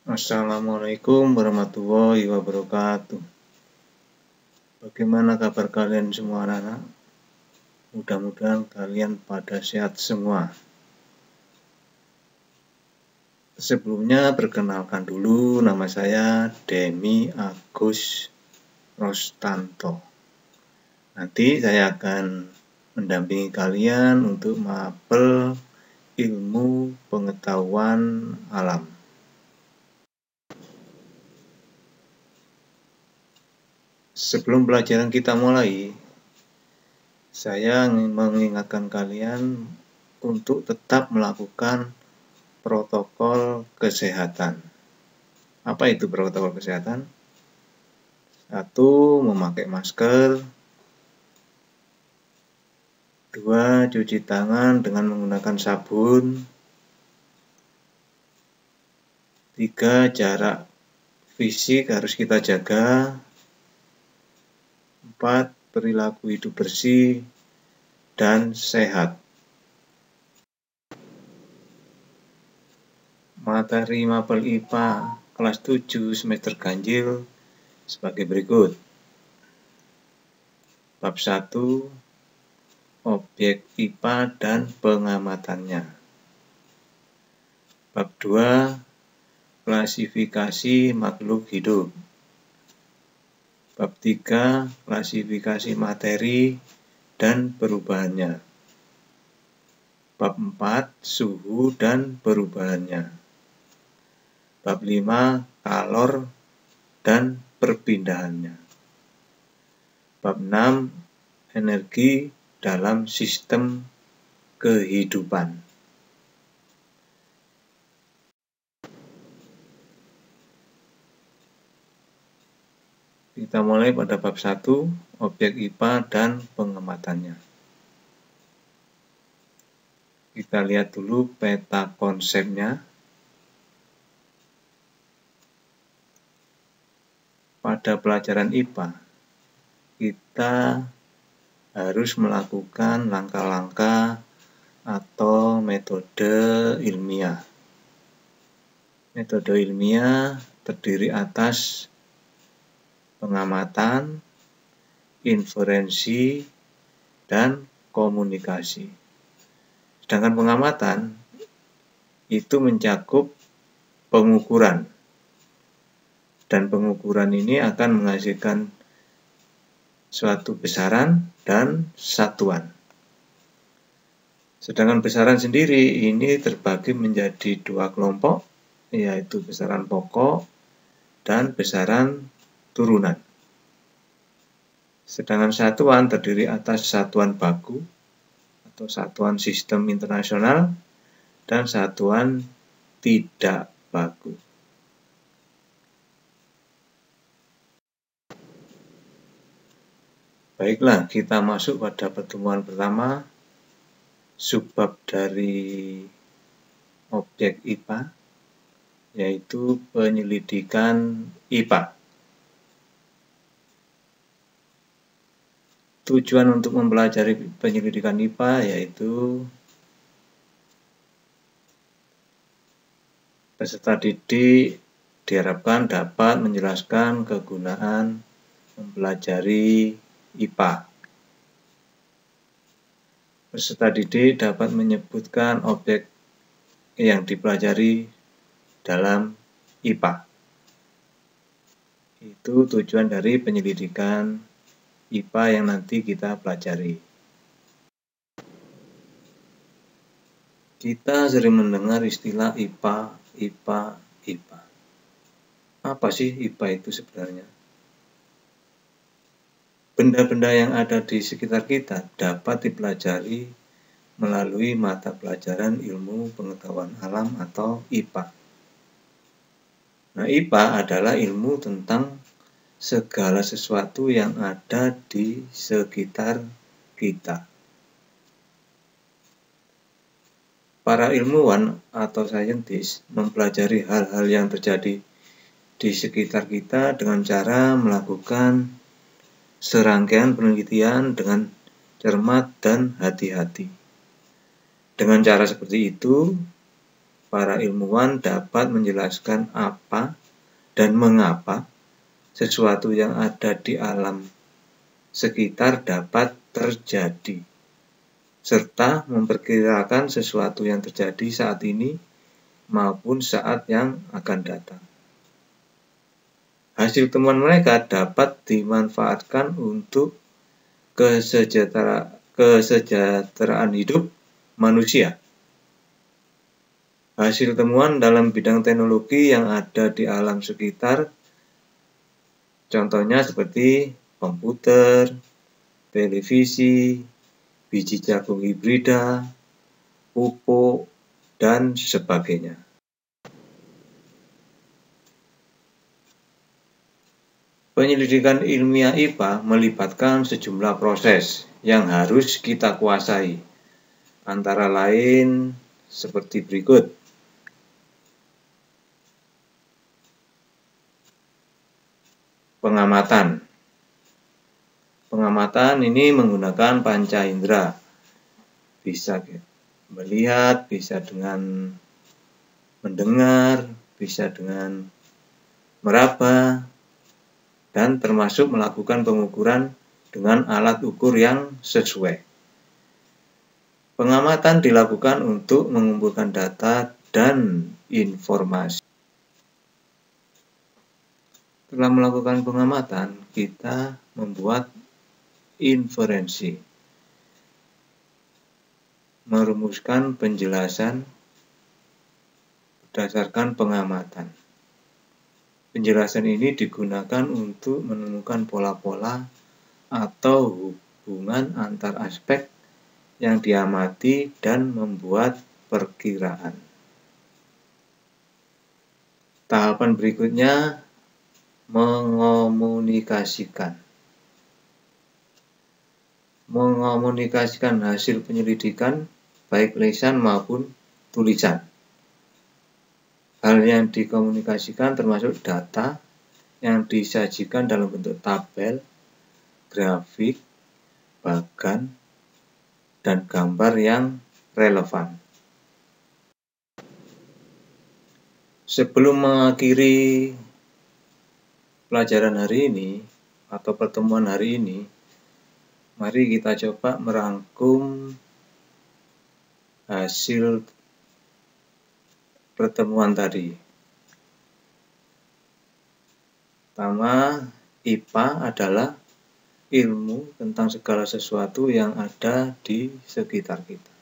Assalamualaikum warahmatullahi wabarakatuh. Bagaimana kabar kalian semua anak-anak? Mudah-mudahan kalian pada sehat semua. Sebelumnya perkenalkan dulu, nama saya Demi Agus Rostanto. Nanti saya akan mendampingi kalian untuk mapel ilmu pengetahuan alam. Sebelum pelajaran kita mulai, saya mengingatkan kalian untuk tetap melakukan protokol kesehatan. Apa itu protokol kesehatan? 1. Memakai masker. 2. Cuci tangan dengan menggunakan sabun. 3. Jarak fisik harus kita jaga. 4. Perilaku hidup bersih dan sehat. Materi mapel IPA kelas 7 semester ganjil sebagai berikut. Bab 1, objek IPA dan pengamatannya. Bab 2, klasifikasi makhluk hidup. Bab 3, klasifikasi materi dan perubahannya. Bab 4, suhu dan perubahannya. Bab 5, kalor dan perpindahannya. Bab 6, energi dalam sistem kehidupan. Kita mulai pada bab 1, objek IPA dan pengamatannya. Kita lihat dulu peta konsepnya. Pada pelajaran IPA, kita harus melakukan langkah-langkah atau metode ilmiah. Metode ilmiah terdiri atas pengamatan, inferensi, dan komunikasi. Sedangkan pengamatan itu mencakup pengukuran. Dan pengukuran ini akan menghasilkan suatu besaran dan satuan. Sedangkan besaran sendiri ini terbagi menjadi 2 kelompok, yaitu besaran pokok dan besaran turunan. Sedangkan satuan terdiri atas satuan baku atau satuan sistem internasional dan satuan tidak baku. Baiklah, kita masuk pada pertemuan pertama, subbab dari objek IPA, yaitu penyelidikan IPA. Tujuan untuk mempelajari penyelidikan IPA yaitu peserta didik diharapkan dapat menjelaskan kegunaan mempelajari IPA. Peserta didik dapat menyebutkan objek yang dipelajari dalam IPA. Itu tujuan dari penyelidikan IPA yang nanti kita pelajari. Kita sering mendengar istilah IPA. Apa sih IPA itu sebenarnya? Benda-benda yang ada di sekitar kita dapat dipelajari melalui mata pelajaran ilmu pengetahuan alam atau IPA. Nah, IPA adalah ilmu tentang segala sesuatu yang ada di sekitar kita. Para ilmuwan atau saintis mempelajari hal-hal yang terjadi di sekitar kita dengan cara melakukan serangkaian penelitian dengan cermat dan hati-hati. Dengan cara seperti itu, para ilmuwan dapat menjelaskan apa dan mengapa sesuatu yang ada di alam sekitar dapat terjadi, serta memperkirakan sesuatu yang terjadi saat ini maupun saat yang akan datang. Hasil temuan mereka dapat dimanfaatkan untuk kesejahteraan hidup manusia. Hasil temuan dalam bidang teknologi yang ada di alam sekitar, contohnya seperti komputer, televisi, biji jagung hibrida, pupuk, dan sebagainya. Penyelidikan ilmiah IPA melibatkan sejumlah proses yang harus kita kuasai, antara lain seperti berikut. Pengamatan. Pengamatan ini menggunakan panca indera. Bisa melihat, bisa dengan mendengar, bisa dengan meraba, dan termasuk melakukan pengukuran dengan alat ukur yang sesuai. Pengamatan dilakukan untuk mengumpulkan data dan informasi. Setelah melakukan pengamatan, kita membuat inferensi, merumuskan penjelasan berdasarkan pengamatan. Penjelasan ini digunakan untuk menemukan pola-pola atau hubungan antar aspek yang diamati dan membuat perkiraan. Tahapan berikutnya mengomunikasikan. Mengomunikasikan hasil penyelidikan baik lisan maupun tulisan. Hal yang dikomunikasikan termasuk data yang disajikan dalam bentuk tabel, grafik, bahkan dan gambar yang relevan. Sebelum mengakhiri pelajaran hari ini atau pertemuan hari ini, mari kita coba merangkum hasil pertemuan tadi. Pertama, IPA adalah ilmu tentang segala sesuatu yang ada di sekitar kita.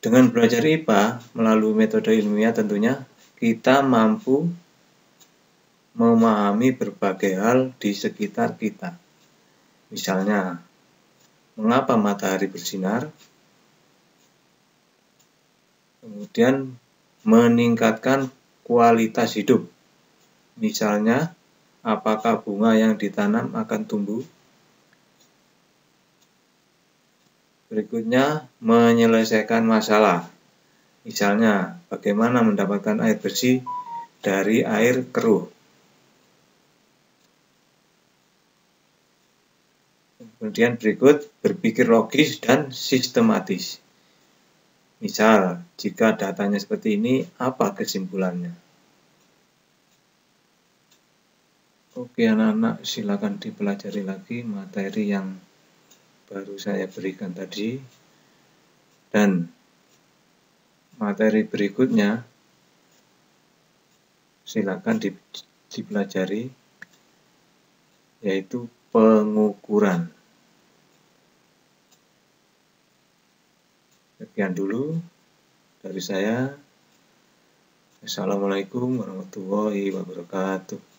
Dengan belajar IPA melalui metode ilmiah tentunya kita mampu memahami berbagai hal di sekitar kita. Misalnya, mengapa matahari bersinar? Kemudian meningkatkan kualitas hidup. Misalnya, apakah bunga yang ditanam akan tumbuh? Berikutnya, menyelesaikan masalah. Misalnya, bagaimana mendapatkan air bersih dari air keruh. Kemudian berikut, berpikir logis dan sistematis. Misal, jika datanya seperti ini, apa kesimpulannya? Oke anak-anak, silakan dipelajari lagi materi yang baru saya berikan tadi. Dan materi berikutnya, silakan dipelajari, yaitu pengukuran. Sekian dulu dari saya. Assalamualaikum warahmatullahi wabarakatuh.